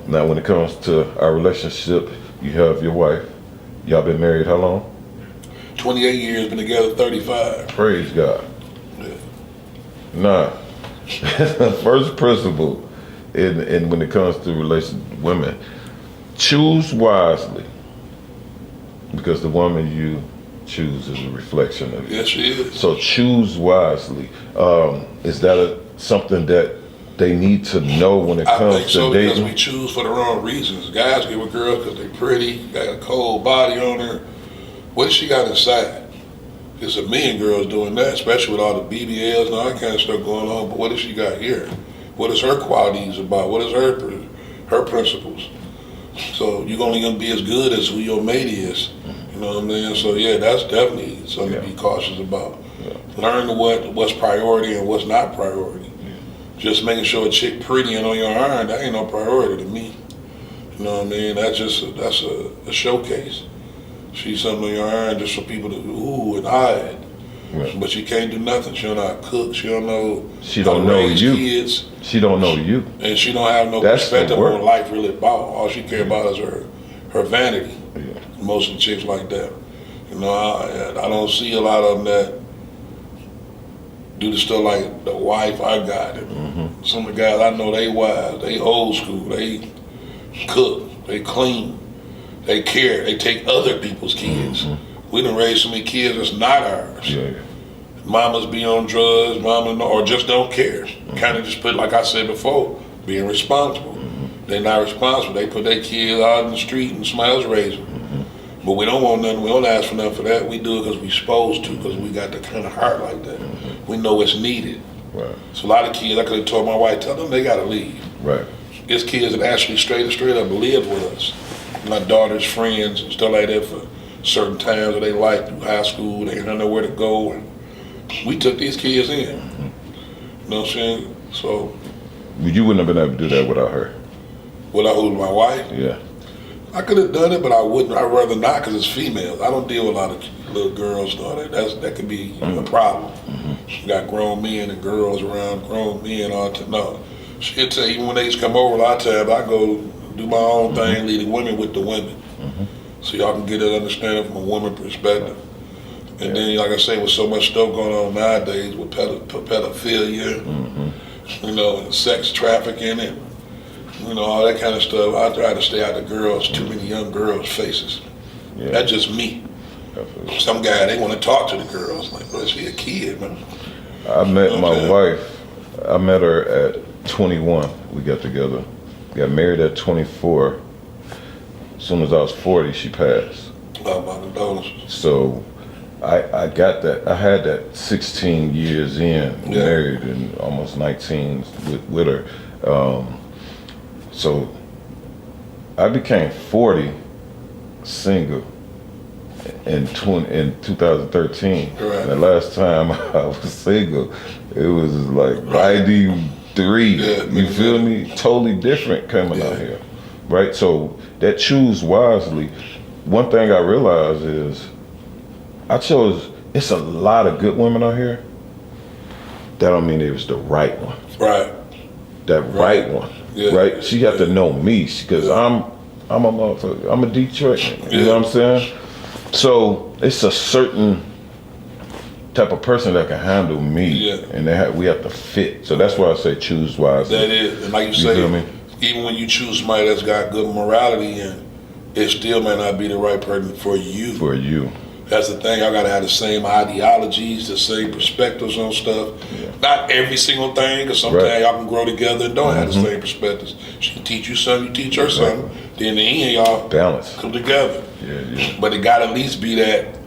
Now, when it comes to our relationship, you have your wife. Y'all been married how long? 28 years, been together 35. Praise God. Yeah. Nah. First principle in when it comes to women, choose wisely. Because the woman you choose is a reflection of you. Yes, she is. So choose wisely. Is that something that they need to know when it comes I think so, to dating? because we choose for the wrong reasons. Guys get with girls because they pretty, got a cold body on her. What does she got inside? There's a million girls doing that, especially with all the BBLs and all that kind of stuff going on. But what does she got here? What is her qualities about? What is her principles? So you're only gonna be as good as who your mate is. You know what I'm saying? So yeah, that's definitely something to be cautious about. Yeah. Learn what's priority and what's not priority. Just making sure a chick pretty and on your arm, that ain't no priority to me. You know what I mean? That's a showcase. She's something on your arm just for people to ooh and hide. Yeah. But she can't do nothing. She don't know how to cook. She don't know She how don't to know raise you. kids. She don't know you. And she don't have no That's perspective the on work. what life really about. All she care about is her vanity. Yeah. Most of the chicks like that. You know, I don't see a lot of them that do the stuff like the wife I got. And some of the guys I know, they wives, they old school, they cook, they clean, they care, they take other people's kids. We done raised so many kids that's not ours. Yeah. Mamas be on drugs, or just don't care. Kind of just put, like I said before, being responsible. They're not responsible. They put their kids out in the street and somebody else raise them. But we don't want nothing. We don't ask for nothing for that. We do it because we supposed to, because we got the kind of heart like that. We know it's needed. Right. So a lot of kids, I could have told my wife, tell them they got to leave. Right. There's kids that actually straight up lived with us. My daughter's friends and stuff like that for certain times that they like through high school. They didn't know where to go. And we took these kids in. You know what I'm saying? So. You wouldn't have been able to do that without her. Without who, my wife? Yeah. I could have done it, but I wouldn't. I'd rather not because it's females. I don't deal with a lot of little girls and all that. That could be a problem. You got grown men and girls around, grown men all the time. No. She'll tell you, even when they used to come over a lot of times, I go do my own thing, lead the women with the women. So y'all can get an understanding from a woman perspective. And then, like I say, with so much stuff going on nowadays with pedophilia, you know, and sex trafficking and, you know, all that kind of stuff, I try to stay out of too many young girls' faces. Yeah. That's just me. Definitely. Some guy, they want to talk to the girls. Like, but she a kid, man. I met my wife, I met her at 21. We got together. Got married at 24. As soon as I was 40, she passed. Oh, my condolences. So I got that. I had that 16 years in, married, and almost 19 with her. So I became 40 single in 2013. Right. And the last time I was single, it was like ID3. Yeah, you feel me? Totally different coming out here, right? So that choose wisely. One thing I realized is it's a lot of good women out here. That don't mean it was the right one. Right. That right one. Yeah. Right? She got to know me because I'm a motherfucker. I'm a Detroit nigga. You know what I'm saying? So it's a certain type of person that can handle me, and we have to fit. So that's why I say choose wisely. That is, and like you say, feel me? Even when you choose somebody that's got good morality, and it still may not be the right person for you. For you. That's the thing. I gotta have the same ideologies, the same perspectives on stuff. Yeah. Not every single thing, because sometimes y'all can grow together and don't have the same perspectives. She can teach you something, you teach her something. Then in the end, y'all balance, come together. Yeah. But it gotta at least be that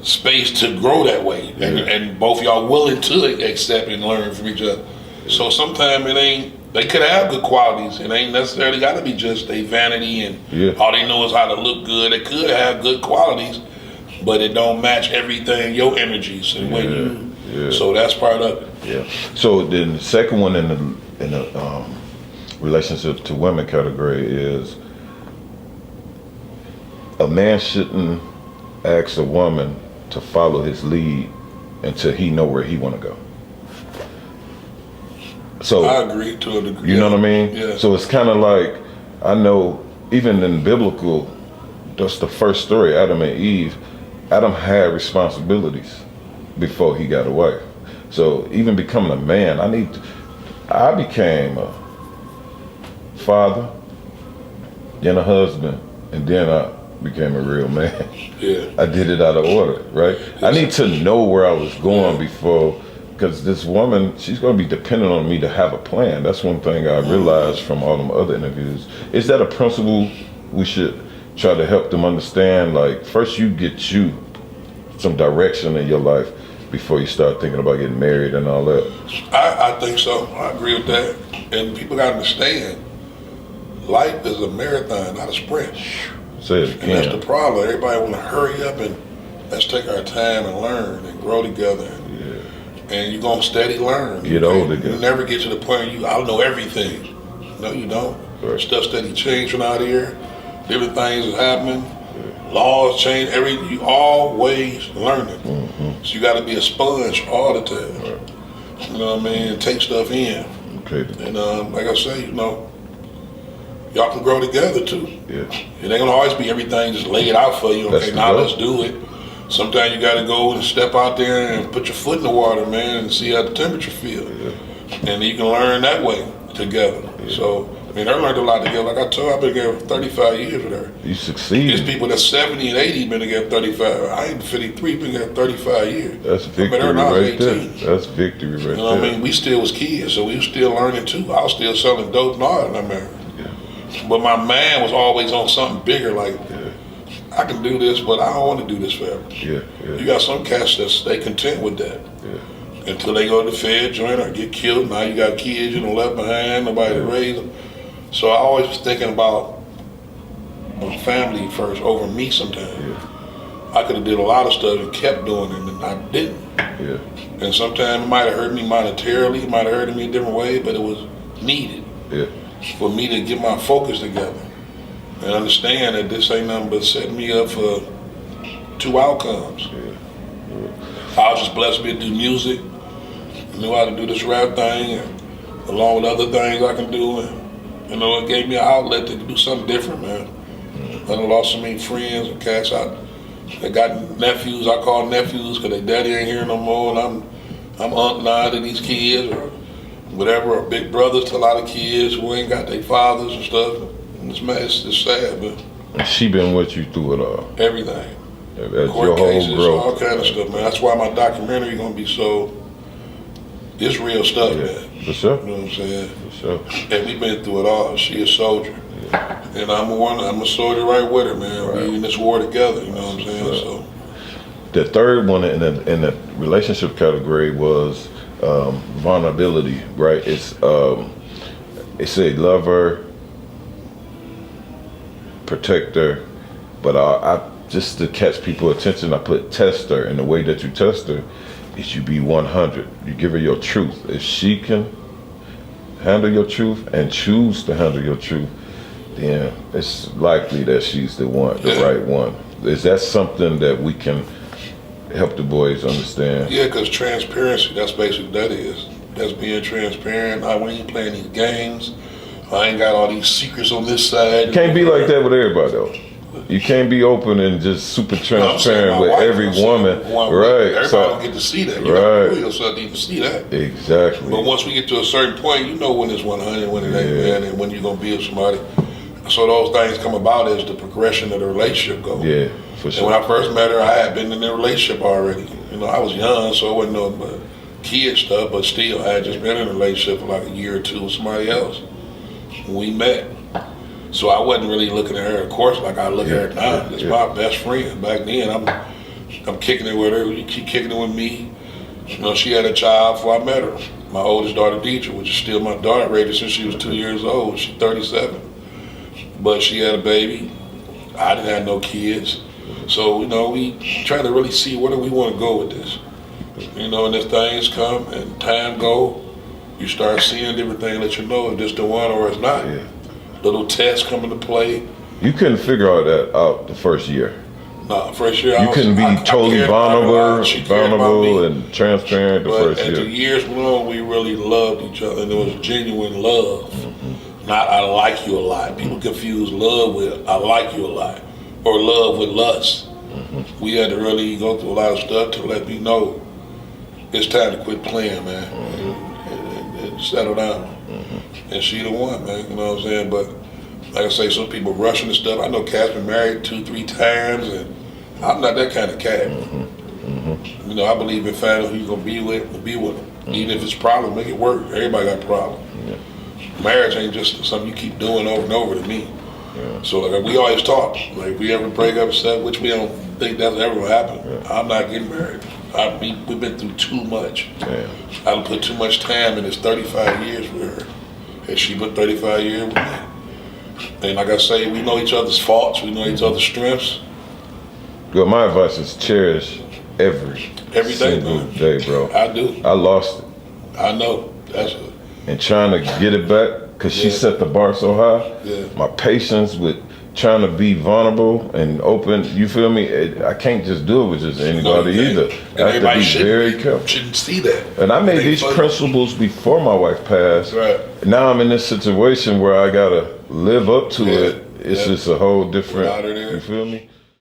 space to grow that way, and both y'all willing to accept and learn from each other. So sometimes it ain't. They could have good qualities. It ain't necessarily got to be just a vanity and all they know is how to look good. They could have good qualities, but it don't match everything, your energies and when you. So that's part of it. Yeah. So then the second one in the relationship to women category is a man shouldn't ask a woman to follow his lead until he know where he want to go. So I agree to a degree. You know what I mean? Yeah. So it's kind of like, I know even in biblical, that's the first story, Adam and Eve. Adam had responsibilities before he got a wife. So even becoming a man, I became a father, then a husband, and then I became a real man. Yeah. I did it out of order, right? I need to know where I was going before, because this woman, she's going to be dependent on me to have a plan. That's one thing I realized from all them other interviews. Is that a principle we should try to help them understand? Like, first you get you some direction in your life before you start thinking about getting married and all that. I think so. I agree with that. And people got to understand, life is a marathon, not a sprint. Say it And that's again. the problem. Everybody want to hurry up and let's take our time and learn and grow together. And you're going to steady learn. Get older. You never get to the point where I know everything. No, you don't. Right. Stuff steady changing out here. Different things are happening. Laws change. You always learning. Mm-hmm. So you got to be a sponge all the time. Right. You know what I mean? Take stuff in. Okay. And like I say, y'all can grow together too. Yeah. It ain't gonna always be everything just laid out for you. That's Okay, the now goal. let's do it. Sometimes you gotta go and step out there and put your foot in the water, man, and see how the temperature feels. Yeah. And you can learn that way together. Yeah. So, I mean, I learned a lot together. Like I told you, I've been together for 35 years with her. You There's succeeded. people that's 70 and 80 been together 35. I ain't 53, been together 35 years. That's I met victory her when I was right there. 18. That's victory right You know what I there. mean? We still was kids, so we was still learning too. I was still selling dope and all that, I mean. But my man was always on something bigger, like, I can do this, but I don't want to do this forever. Yeah. You got some cats that stay content with that. Yeah. Until they go to the Fed joint or get killed. Now you got kids, left behind, nobody to raise them. So I always was thinking about my family first over me sometimes. Yeah. I could have did a lot of stuff and kept doing it, and I didn't. Yeah. And sometimes it might have hurt me monetarily, it might have hurt me a different way, but it was needed. Yeah. For me to get my focus together and understand that this ain't nothing but setting me up for two outcomes. I was just blessed to be able to do music, knew how to do this rap thing, and along with other things I can do, and it gave me an outlet to do something different, man. I done lost so many friends and cats out. They got nephews, I call nephews because their daddy ain't here no more, and I'm aunt now to these kids, or whatever, or big brothers to a lot of kids who ain't got their fathers and stuff. And it's sad, but And she been with you through it all. everything. That's your Court whole cases, growth. all kind of stuff, man. That's why my documentary gonna be it's real stuff, man. For sure. You know what I'm saying? For sure. And we been through it all. She a soldier. And I'm a soldier right with her, man. Right. We in this war together, you know what I'm saying? Right. So The third one in the relationship category was vulnerability, right? It's it said love her, protect her, but I just to catch people's attention, I put test her, and the way that you test her is you be 100. You give her your truth. If she can handle your truth and choose to handle your truth, then it's likely that she's the one, the right one. Is that something that we can help the boys understand? yeah, because transparency, that's basically what that is. That's being transparent. We ain't playing these games. I ain't got all these secrets on this side. Can't be like that with everybody though. You can't be open and just super transparent with every woman, right? Everybody don't get to see that. You right. know yourself need to see that. Exactly. But once we get to a certain point, you know when it's 100, when it ain't, man, and when you're gonna be with somebody. So those things come about as the progression of the relationship goes. Yeah, for And sure. when I first met her, I had been in a relationship already. I was young, so it wasn't no but kid stuff, but still, I had just been in a relationship for like a year or two with somebody else when we met. So I wasn't really looking at her, of course, like I look at her now. It's my best friend. Back then, I'm kicking it with her. She kicking it with me. She had a child before I met her. My oldest daughter, Deidre, which is still my daughter, raised her since she was 2 years old. She's 37. But she had a baby. I didn't have no kids. So, we trying to really see where do we want to go with this. And as things come and time go, you start seeing different things, let you know if this the one or it's not. Yeah. Little tests come into play. You couldn't figure all that out the first year. Nah, first year You couldn't be totally vulnerable and transparent the but first as the year. years went on, we really loved each other, and there was genuine love. Not I like you a lot. People confuse love with I like you a lot, or love with lust. We had to really go through a lot of stuff to let me know it's time to quit playing, man, and settle down. And she the one, man. You know what I'm saying? But like I say, some people rushing the stuff. I know Cat's been married 2-3 times, and I'm not that kind of cat. You know, I believe in finding who you're gonna be with them. Even if it's a problem, make it work. Everybody got a problem. Marriage ain't just something you keep doing over and over to me. So like we always talk. Like if we ever break up and stuff, which we don't think that's ever gonna happen. I'm not getting married. We've been through too much. I done put too much time in this 35 years with her, and she put 35 years with me. And like I say, we know each other's faults. We know each other's strengths. Well, my advice is cherish every day, single man. day, bro. I do. I lost it. I know. That's it. And trying to get it back, because she set the bar so high. My patience with trying to be vulnerable and open, you feel me? I can't just do it with just anybody either. I have to be very careful. Shouldn't see that. And I made these principles before my wife passed. Now I'm in this situation where I gotta live up to it. It's just a whole different, you feel me?